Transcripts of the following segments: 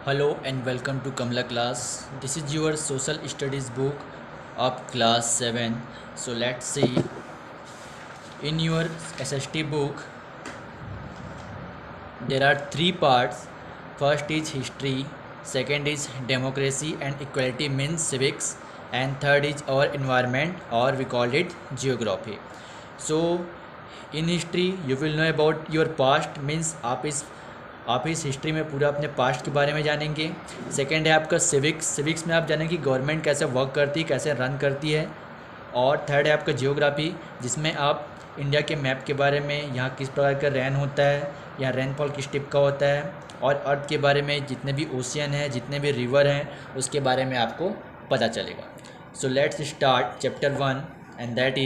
Hello and welcome to Kamla class. This is your social studies book of class 7. So let's see, in your SST book there are three parts. First is history, second is democracy and equality means civics, and third is our environment or we call it geography. So in history you will know about your past means आप इस history में पूरा अपने past के बारे में जानेंगे. Second है आपका सिविक्स में आप जानेंगे कि गवर्नमेंट कैसे वर्क करती है, कैसे रन करती है. और थर्ड है आपका जियोग्राफी, जिसमें आप इंडिया के मैप के बारे में, यहाँ किस प्रकार का रेन होता है, यहाँ रेनफॉल किस टिप का होता है, और अर्थ के बारे में जितने भी ओशियन हैं, जितने भी रिवर हैं, उसके बारे में आपको पता चलेगा. So let's start chapter 1 and that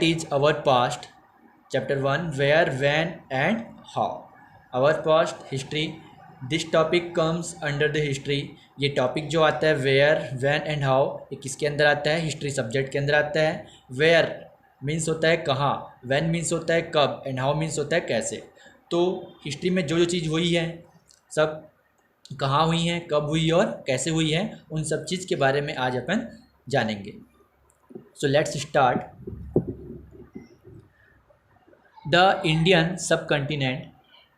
is our past. Chapter 1, where, when and how. Our past, history. This topic comes under the history. ये टॉपिक जो आता है where, when and how, ये किसके अंदर आता है? हिस्ट्री सब्जेक्ट के अंदर आता है. where मीन्स होता है कहाँ, when मीन्स होता है कब, and how मीन्स होता है कैसे. तो हिस्ट्री में जो जो चीज़ हुई है सब कहाँ हुई हैं, कब हुई और कैसे हुई हैं, उन सब चीज़ के बारे में आज अपन जानेंगे. So let's start. The Indian subcontinent.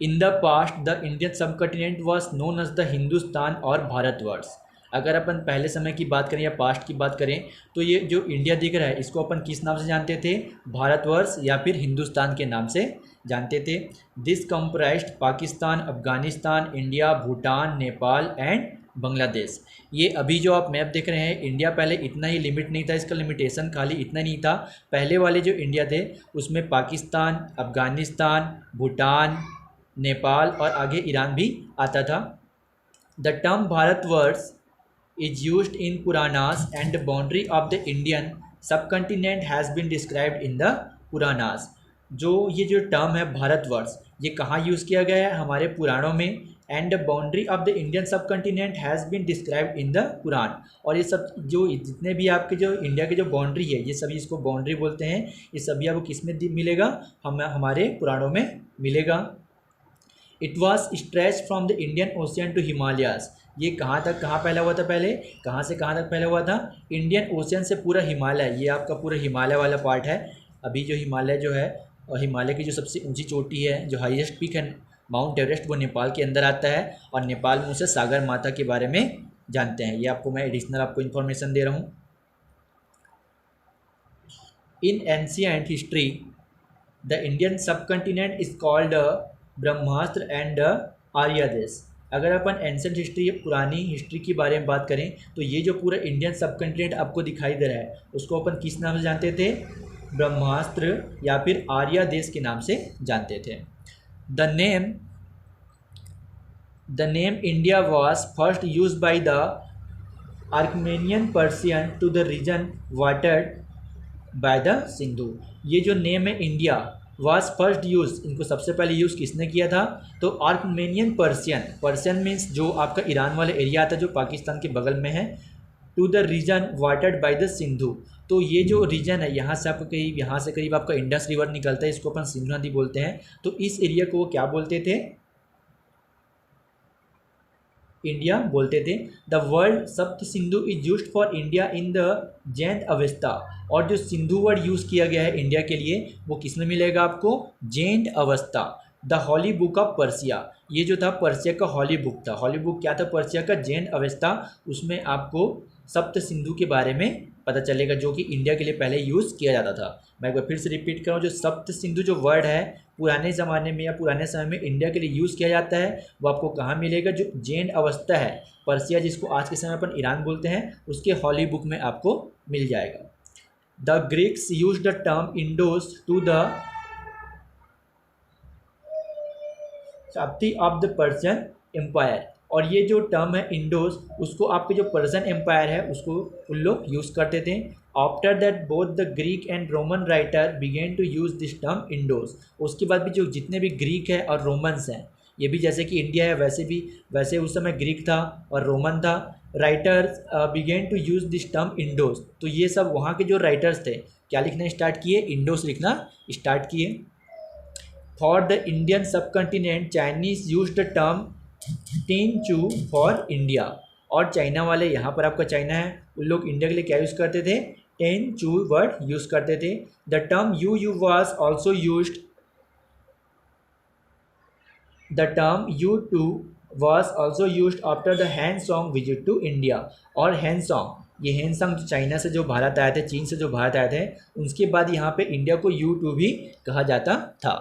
In the past, the Indian subcontinent was known as the Hindustan और भारतवर्ष. अगर अपन पहले समय की बात करें या पास्ट की बात करें तो ये जो इंडिया दिख रहा है इसको अपन किस नाम से जानते थे? भारतवर्ष या फिर हिंदुस्तान के नाम से जानते थे. This comprised Pakistan, Afghanistan, India, Bhutan, Nepal and Bangladesh. ये अभी जो आप मैप देख रहे हैं, इंडिया पहले इतना ही लिमिट नहीं था, इसका लिमिटेशन खाली इतना नहीं था. पहले वाले जो इंडिया थे उसमें पाकिस्तान, अफगानिस्तान, भूटान, नेपाल और आगे ईरान भी आता था. The term Bharatvarsh is used in Puranas and the boundary of the Indian subcontinent has been described in the Puranas. जो ये जो टर्म है भारतवर्ष, ये कहाँ यूज़ किया गया है? हमारे पुराणों में. And the boundary of the Indian subcontinent has been described in the Purana. और ये सब जो जितने भी आपके जो इंडिया के जो बाउंड्री है, ये सभी इसको बाउंड्री बोलते हैं. ये सभी आपको किस में मिलेगा? हमारे पुराणों में मिलेगा. It was stretch from the Indian Ocean to Himalayas. ये कहाँ तक कहाँ फैला हुआ था? पहले कहाँ से कहाँ तक फैला हुआ था? इंडियन ओशियन से पूरा हिमालय, ये आपका पूरा हिमालय वाला पार्ट है. अभी जो हिमालय जो है, और हिमालय की जो सबसे ऊंची चोटी है, जो हाईएस्ट पीक है माउंट एवरेस्ट, वो नेपाल के अंदर आता है. और नेपाल में उसे सागर माता के बारे में जानते हैं. ये आपको मैं एडिशनल आपको इन्फॉर्मेशन दे रहा हूँ. In ancient history the Indian subcontinent is called Brahmastra and Arya Desh. अगर अपन एंशिएंट हिस्ट्री, पुरानी हिस्ट्री के बारे में बात करें तो ये जो पूरा इंडियन सबकंटिनेंट आपको दिखाई दे रहा है उसको अपन किस नाम से जानते थे? ब्रह्मास्त्र या फिर आर्य देश के नाम से जानते थे. The name India was first used by the Armenian Persian to the region watered by the Sindhu. ये जो नेम है इंडिया was first used, इनको सबसे पहले यूज़ किसने किया था? तो आर्मेनियन पर्सियन मीन्स जो आपका ईरान वाला एरिया आता है जो पाकिस्तान के बगल में है. To the region watered by the Sindhu. तो ये जो रीजन है यहाँ से आपका करीब, यहाँ से करीब आपका इंडस रिवर निकलता है, इसको अपन सिंधु नदी बोलते हैं. तो इस एरिया को वो क्या बोलते थे? इंडिया बोलते थे. द वर्ड सप्त Sindhu is used for India in the Jain अवस्था. और जो सिंधु वर्ड यूज़ किया गया है इंडिया के लिए वो किस में मिलेगा आपको? Zend Avesta. The holy book of Persia. ये जो था पर्सिया का हॉली बुक था. हॉली बुक क्या था? पर्सिया का जैन अवस्था. उसमें आपको सप्त सिंधु के बारे में पता चलेगा जो कि इंडिया के लिए पहले यूज़ किया जाता था. मैं एक बार फिर से रिपीट कर रहा हूँ, जो सप्त सिंधु जो वर्ड है पुराने ज़माने में या पुराने समय में इंडिया के लिए यूज़ किया जाता है वो आपको कहाँ मिलेगा? जो जैन अवस्था है पर्सिया, जिसको आज के समय अपन ईरान बोलते हैं, उसके हॉली बुक में आपको मिल जाएगा. The Greeks use the term Indos to the शताब्दी ऑफ द पर्शियन एम्पायर. और ये जो टर्म है इंडोस, उसको आपके जो पर्शियन एम्पायर है उसको उन लोग यूज़ करते थे. After that both the Greek and Roman writer began to use this term Indos. उसके बाद भी जो जितने भी ग्रीक है और रोमन्स हैं, ये भी जैसे कि इंडिया है वैसे उस समय ग्रीक था और रोमन था. Writers began to use this term Indos. तो ये सब वहाँ के जो राइटर्स थे क्या लिखना स्टार्ट किए? इंडोस लिखना स्टार्ट किए. For the Indian subcontinent Chinese use the term Tianzhu for India. और चाइना वाले, यहाँ पर आपका चाइना है, उन लोग इंडिया के लिए क्या यूज़ करते थे? टेनचू वर्ड यूज़ करते थे। The term you was also used, the term U2 was also used after the Han Song visit to India। और हैन सॉन्ग, ये हैन सॉन्ग चाइना से जो भारत आए थे, चीन से जो भारत आए थे, उसके बाद यहाँ पे इंडिया को U2 भी कहा जाता था।